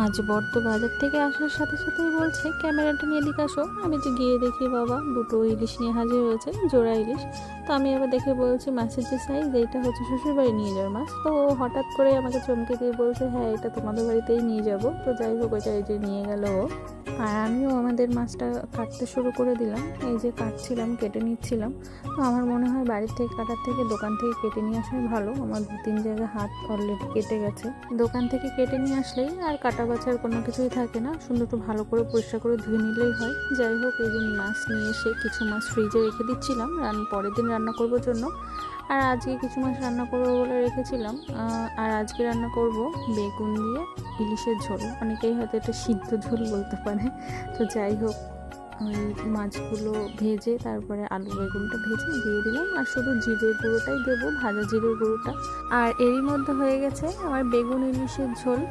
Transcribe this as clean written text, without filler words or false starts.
আজ বড্ড বাজার থেকে আসার সাথে সাথেই বলছে ক্যামেরাটা নিয়ে এদিকে আসো। আমি তো গিয়ে দেখি বাবা দুটো ইলিশ নিয়ে হাজির হয়েছে, জোড়া ইলিশ। তো আমি আবার দেখে বলছি মাছের যে সাইজ, এইটা হচ্ছে শ্বশুরবাড়ি নিয়ে যাওয়ার মাছ। তো ও হঠাৎ করে আমাকে চমকে দিয়ে বলছে হ্যাঁ এটা তোমাদের বাড়িতেই নিয়ে যাব। তো যাই হোক ওইটা এই যে নিয়ে গেল ও। আর আমিও আমাদের মাছটা কাটতে শুরু করে দিলাম। এই যে কাটছিলাম, কেটে নিচ্ছিলাম। তো আমার মনে হয় বাড়ির থেকে কাটার থেকে দোকান থেকে কেটে নিয়ে আসাই ভালো। আমার 2-3 জায়গায় হাত অলরেডি কেটে গেছে। দোকান থেকে কেটে নিয়ে আসলেই আর কাটা বাছার কোনো কিছুই থাকে না, সুন্দর একটু ভালো করে পরিষ্কার করে ধুয়ে নিলেই হয়। যাই হোক এই যে মাছ নিয়ে এসে কিছু মাছ ফ্রিজে রেখে দিচ্ছিলাম পরের দিন রান্না করবার জন্য। আর আজকে কিছু মাছ রান্না করবো বলে রেখেছিলাম। আর আজকে রান্না করব বেগুন দিয়ে ইলিশের ঝোল। অনেকেই হয়তো এটা সিদ্ধ ঝোল বলতে পারে। তো যাই হোক ওই মাছগুলো ভেজে তারপরে আলু বেগুনটা ভেজে দিয়ে দিলাম, আর শুধু জিরের গুঁড়োটাই দেবো, ভাজা জিরের গুঁড়োটা। আর এরই মধ্যে হয়ে গেছে আমার বেগুন ইলিশের ঝোল।